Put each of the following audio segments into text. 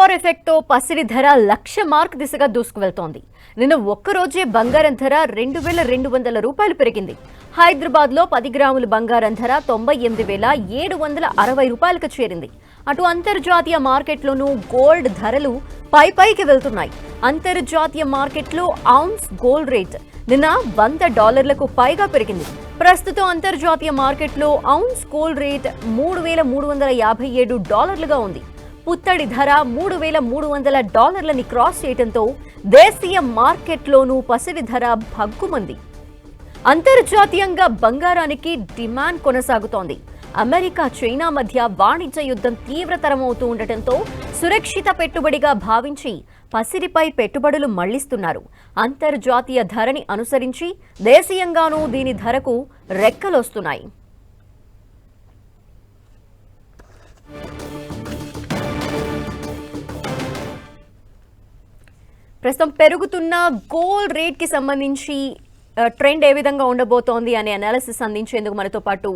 War effect తో పసిడి ధర 1,00,000 మార్క్ దిశగా దూసుకువెళ్తోంది. నిన్న ఒక్కరోజే బంగారం ధర 2,200 రూపాయలు పెరిగింది. హైదరాబాద్ లో 10 గ్రాముల బంగారం ధర 98,760 రూపాయలకు చేరింది. అటు అంతర్జాతీయ మార్కెట్లోనూ గోల్డ్ ధరలు పైకి వెళ్తున్నాయి. అంతర్జాతీయ మార్కెట్లో ఔన్స్ గోల్డ్ రేట్ నిన్న $100లకు పైగా పెరిగింది. ప్రస్తుతం అంతర్జాతీయ మార్కెట్లో ఔన్స్ గోల్డ్ రేట్ $3,357గా ఉంది. పుత్తడి ధర $3,300ని క్రాస్ చేయడంతో దేశీయ మార్కెట్లోనూ పసిడి ధర భగ్గుమంది. అంతర్జాతీయంగా బంగారానికి డిమాండ్ కొనసాగుతోంది. అమెరికా చైనా మధ్య వాణిజ్య యుద్ధం తీవ్రతరమవుతూ ఉండటంతో సురక్షిత పెట్టుబడిగా భావించి పసిడిపై పెట్టుబడులు మళ్లిస్తున్నారు. అంతర్జాతీయ ధరని అనుసరించి దేశీయంగానూ దీని ధరకు రెక్కలొస్తున్నాయి. ప్రస్తుతం పెరుగుతున్న గోల్డ్ రేట్ కి సంబంధించి ట్రెండ్ ఏ విధంగా ఉండబోతోంది అనే అనాలిసిస్ అందించేందుకు మనతో పాటు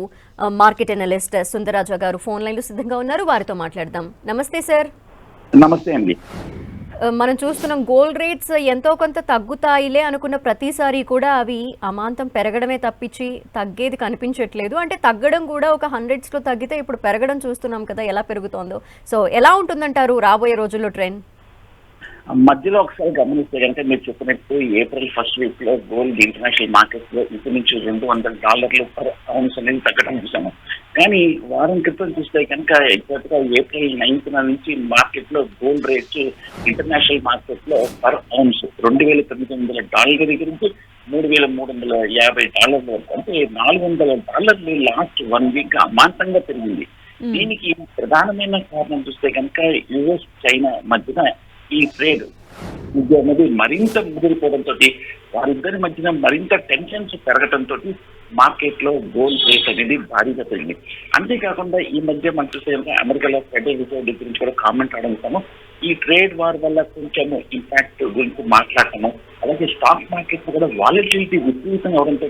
మార్కెట్ అనలిస్ట్ సుందరరాజా గారు ఫోన్ లైన్లో సిద్ధంగా ఉన్నారు. వారితో మాట్లాడదాం. నమస్తే సార్. నమస్తే అండి. మనం చూస్తున్నాం గోల్డ్ రేట్స్ ఎంతో కొంత తగ్గుతాయిలే అనుకున్న ప్రతిసారి కూడా అవి అమాంతం పెరగడమే తప్పించి తగ్గేది కనిపించట్లేదు. అంటే తగ్గడం కూడా ఒక 100s లో తగ్గితే ఇప్పుడు పెరగడం చూస్తున్నాం కదా, ఎలా పెరుగుతోందో. సో ఎలా ఉంటుందంటారు రాబోయే రోజుల్లో ట్రెండ్? మధ్యలో ఒకసారి గమనిస్తే కనుక మీరు చెప్పినట్టు ఏప్రిల్ ఫస్ట్ వీక్ లో గోల్డ్ ఇంటర్నేషనల్ మార్కెట్ లో ఇంచుమించు $200 పర్ ఔన్స్ అనేది తగ్గడం చూసాము. కానీ వారం క్రితం చూస్తే కనుక ఎగ్జాక్ట్ గా ఏప్రిల్ 9th నుంచి మార్కెట్ లో గోల్డ్ రేట్స్ ఇంటర్నేషనల్ మార్కెట్ లో పర్ ఔన్స్ $2,900 దగ్గర నుంచి $3,350 వరకు, అంటే $400 లాస్ట్ 1 వీక్ అమాంతంగా పెరిగింది. దీనికి ప్రధానమైన కారణం చూస్తే కనుక యుఎస్ చైనా మధ్యన ఈ ట్రేడ్ అనేది మరింత ముదిరిపోవడంతో, వారిద్దరి మధ్యన మరింత టెన్షన్స్ పెరగడంతో మార్కెట్ లో గోల్డ్ రేట్ అనేది భారీగా పెరిగింది. అంతేకాకుండా ఈ మధ్య మనం చూస్తే అమెరికాలో ఫెడరల్ రిజర్వ్ గురించి కూడా కామెంట్ అవడం, ఈ ట్రేడ్ వార్ వల్ల కొంచెం ఇంపాక్ట్ గురించి మాట్లాడటము, అలాగే స్టాక్ మార్కెట్ కూడా వాలటిలిటీ విపరీతంగా అవడంతో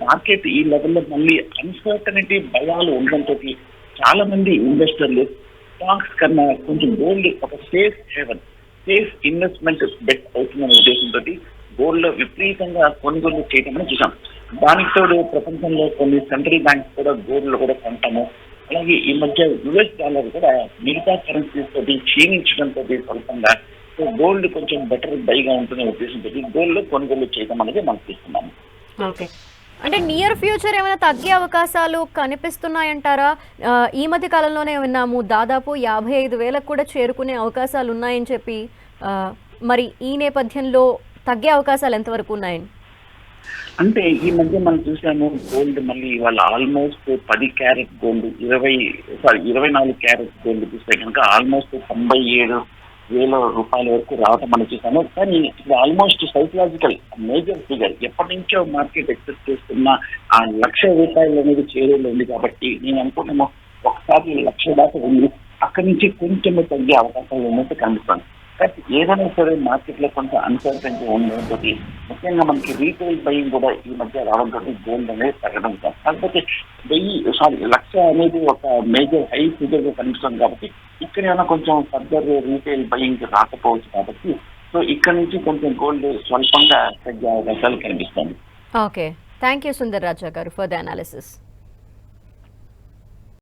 మార్కెట్ ఈ లెవెల్లో మళ్ళీ అన్సర్టనిటీ భయాలు ఉండడంతో చాలా మంది ఇన్వెస్టర్లు స్టాక్స్ కన్నా కొంచెం గోల్డ్ ఒక సేఫ్ ఇన్వెస్ట్మెంట్ బెట్ అవుతుందనే ఉద్దేశంతో గోల్డ్ లో విపరీతంగా కొనుగోలు చేయడం చూసాం. దానికి తోడు ప్రపంచంలో కొన్ని సెంట్రల్ బ్యాంక్స్ కూడా గోల్డ్ లో కూడా కొంటాము. అలాగే ఈ మధ్య యుఎస్ డాలర్ కూడా మిగతా కరెన్సీస్ తోటి క్షీణించడంతో స్వల్పంగా గోల్డ్ కొంచెం బెటర్ బైగా ఉంటుందనే ఉద్దేశంతో గోల్డ్ లో కొనుగోలు చేయడం అనేది మనం చూస్తున్నాము. అంటే నియర్ ఫ్యూచర్ ఏమైనా తగ్గే అవకాశాలు కనిపిస్తున్నాయంటారా? ఈ మధ్య కాలంలోనే విన్నాము దాదాపు 55,000 కూడా చేరుకునే అవకాశాలు ఉన్నాయని చెప్పి. మరి ఈ నేపథ్యంలో తగ్గే అవకాశాలు ఎంతవరకు ఉన్నాయండి? అంటే ఈ మధ్య మనం చూసాము గోల్డ్ మళ్ళీ ఇవాళ almost 10 carat gold 24 carat gold చూస్తే కనుక ఆల్మోస్ట్ 97,000 రూపాయల వరకు రావటం మనం చూసాము. కానీ ఇది ఆల్మోస్ట్ సైకలాజికల్ మేజర్ ఫిగర్. ఎప్పటి నుంచో మార్కెట్ ఎక్స్పెక్ట్ చేస్తున్న ఆ ₹1,00,000 అనేది చేరువలో ఉంది. కాబట్టి నేను అనుకుంటున్నాము ఒకసారి 1,00,000 దాకా ఉంది, అక్కడి నుంచి కొంచెం తగ్గే అవకాశాలు ఉన్నట్టు కనిపిస్తుంది. కానీ ఏదైనా సరే మార్కెట్ లో కొంచెం అన్సర్టెన్టీ ఉండడంతో ముఖ్యంగా మనకి రీటైల్ బయింగ్ కూడా ఈ మధ్య రావడంతో గోల్డ్ అనేది తగ్గడం. కాకపోతే 1,00,000 అనేది ఒక మేజర్ హై ఫిగర్ గా కనిపిస్తుంది. కాబట్టి ఇక్కడ ఏమైనా కొంచెం ఫర్దర్ రీటైల్ బయింగ్ రాకపోవచ్చు. కాబట్టి సో ఇక్కడ నుంచి కొంచెం గోల్డ్ స్వల్పంగా తగ్గే అవకాశాలు కనిపిస్తుంది. ఓకే, థ్యాంక్ యూ సుందర్ రాజా గారు ఫర్ ద అనాలిసిస్.